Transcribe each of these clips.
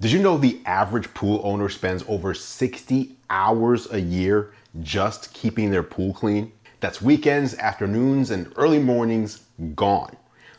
Did you know the average pool owner spends over 60 hours a year just keeping their pool clean? That's weekends, afternoons, and early mornings gone.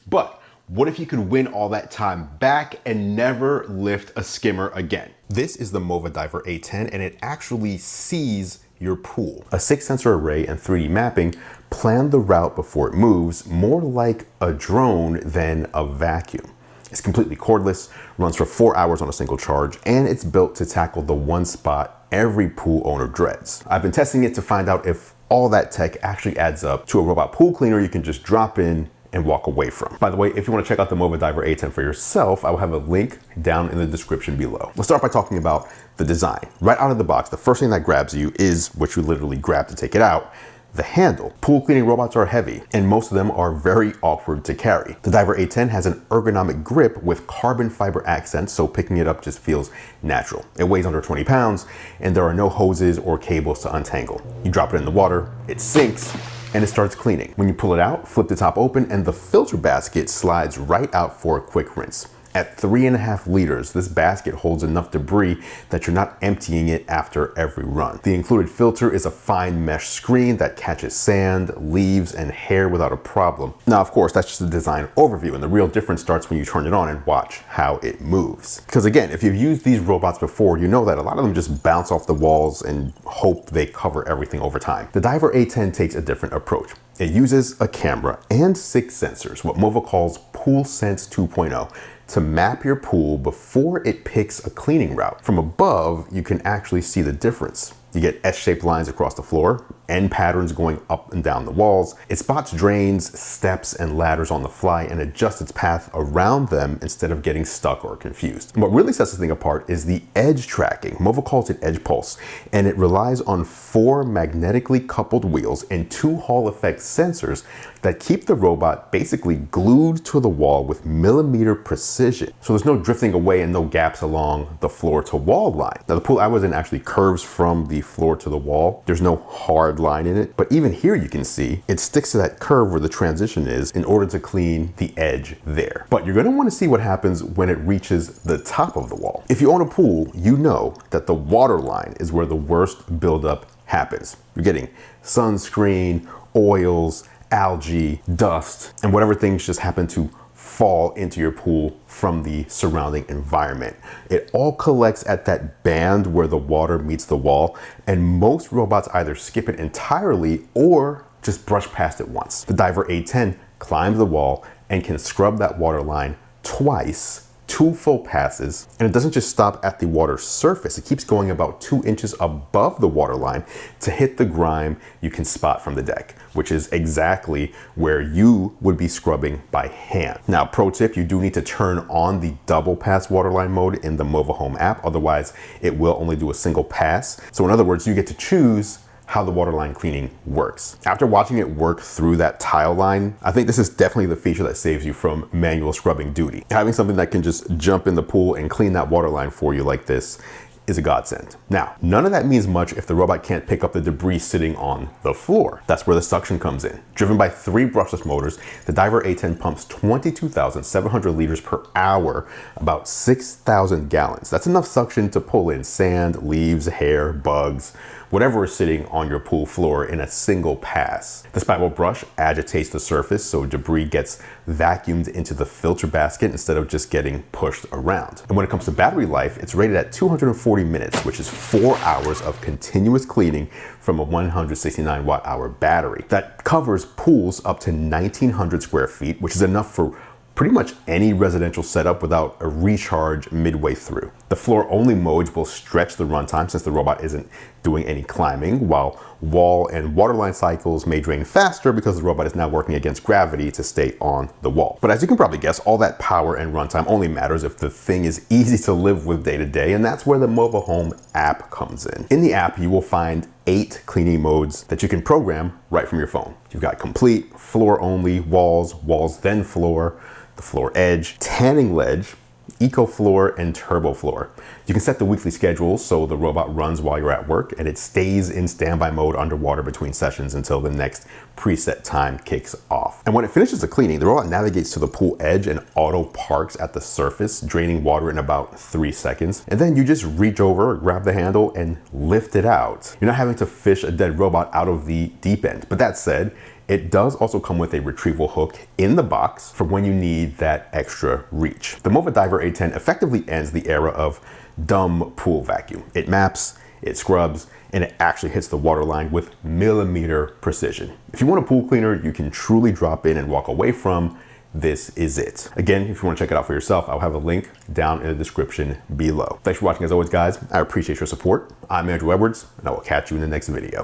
But what if you could win all that time back and never lift a skimmer again? This is the MOVA Diver A10, and it actually sees your pool. A 6-sensor array and 3D mapping plan the route before it moves, more like a drone than a vacuum. It's completely cordless, runs for 4 hours on a single charge, and it's built to tackle the one spot every pool owner dreads. I've been testing it to find out if all that tech actually adds up to a robot pool cleaner you can just drop in and walk away from. By the way, if you want to check out the MOVA Diver A10 for yourself, I will have a link down in the description below. Let's start by talking about the design. Right out of the box, the first thing that grabs you is what you literally grab to take it out: the handle. Pool cleaning robots are heavy, and most of them are very awkward to carry. The Diver A10 has an ergonomic grip with carbon fiber accents, so picking it up just feels natural. It weighs under 20 pounds, and there are no hoses or cables to untangle. You drop it in the water, it sinks, and it starts cleaning. When you pull it out, flip the top open, and the filter basket slides right out for a quick rinse. At 3.5 liters, this basket holds enough debris that you're not emptying it after every run. The included filter is a fine mesh screen that catches sand, leaves, and hair without a problem. Now, of course, that's just a design overview, and the real difference starts when you turn it on and watch how it moves. Because again, if you've used these robots before, you know that a lot of them just bounce off the walls and hope they cover everything over time. The Diver A10 takes a different approach. It uses a camera and 6 sensors, what MOVA calls Pool Sense 2.0, to map your pool before it picks a cleaning route. From above, you can actually see the difference. You get S-shaped lines across the floor, end patterns going up and down the walls. It spots drains, steps, and ladders on the fly and adjusts its path around them instead of getting stuck or confused. And what really sets this thing apart is the edge tracking. MOVA calls it edge pulse, and it relies on 4 magnetically coupled wheels and 2 Hall effect sensors that keep the robot basically glued to the wall with millimeter precision. So there's no drifting away and no gaps along the floor to wall line. Now, the pool I was in actually curves from the floor to the wall. There's no hard line in it, but even here you can see it sticks to that curve where the transition is in order to clean the edge there. But you're gonna wanna see what happens when it reaches the top of the wall. If you own a pool, you know that the water line is where the worst buildup happens. You're getting sunscreen, oils, algae, dust, and whatever things just happen to fall into your pool from the surrounding environment. It all collects at that band where the water meets the wall, and most robots either skip it entirely or just brush past it once. The Diver A10 climbs the wall and can scrub that water line twice, 2 full passes, and it doesn't just stop at the water surface. It keeps going about 2 inches above the water line to hit the grime you can spot from the deck, which is exactly where you would be scrubbing by hand. Now, pro tip, you do need to turn on the double pass waterline mode in the MOVA Home app, otherwise it will only do a single pass. So in other words, you get to choose how the waterline cleaning works. After watching it work through that tile line, I think this is definitely the feature that saves you from manual scrubbing duty. Having something that can just jump in the pool and clean that waterline for you like this is a godsend. Now, none of that means much if the robot can't pick up the debris sitting on the floor. That's where the suction comes in. Driven by 3 brushless motors, the Diver A10 pumps 22,700 liters per hour, about 6,000 gallons. That's enough suction to pull in sand, leaves, hair, bugs, whatever is sitting on your pool floor in a single pass. The spiral brush agitates the surface so debris gets vacuumed into the filter basket instead of just getting pushed around. And when it comes to battery life, it's rated at 240 minutes, which is 4 hours of continuous cleaning from a 169 watt-hour battery. That covers pools up to 1,900 square feet, which is enough for pretty much any residential setup without a recharge midway through. The floor-only modes will stretch the runtime since the robot isn't doing any climbing, while wall and waterline cycles may drain faster because the robot is now working against gravity to stay on the wall. But as you can probably guess, all that power and runtime only matters if the thing is easy to live with day to day, and that's where the MOVA Home app comes in. In the app, you will find 8 cleaning modes that you can program right from your phone. You've got complete, floor only, walls, walls then floor, the floor edge, tanning ledge, EcoFloor, and TurboFloor. You can set the weekly schedule so the robot runs while you're at work and it stays in standby mode underwater between sessions until the next preset time kicks off. And when it finishes the cleaning, the robot navigates to the pool edge and auto parks at the surface, draining water in about 3 seconds. And then you just reach over, grab the handle, and lift it out. You're not having to fish a dead robot out of the deep end. But that said, it does also come with a retrieval hook in the box for when you need that extra reach. The MOVA Diver A10 effectively ends the era of dumb pool vacuum. It maps, it scrubs, and it actually hits the waterline with millimeter precision. If you want a pool cleaner you can truly drop in and walk away from, this is it. Again, if you want to check it out for yourself, I'll have a link down in the description below. Thanks for watching as always, guys. I appreciate your support. I'm Andrew Edwards, and I will catch you in the next video.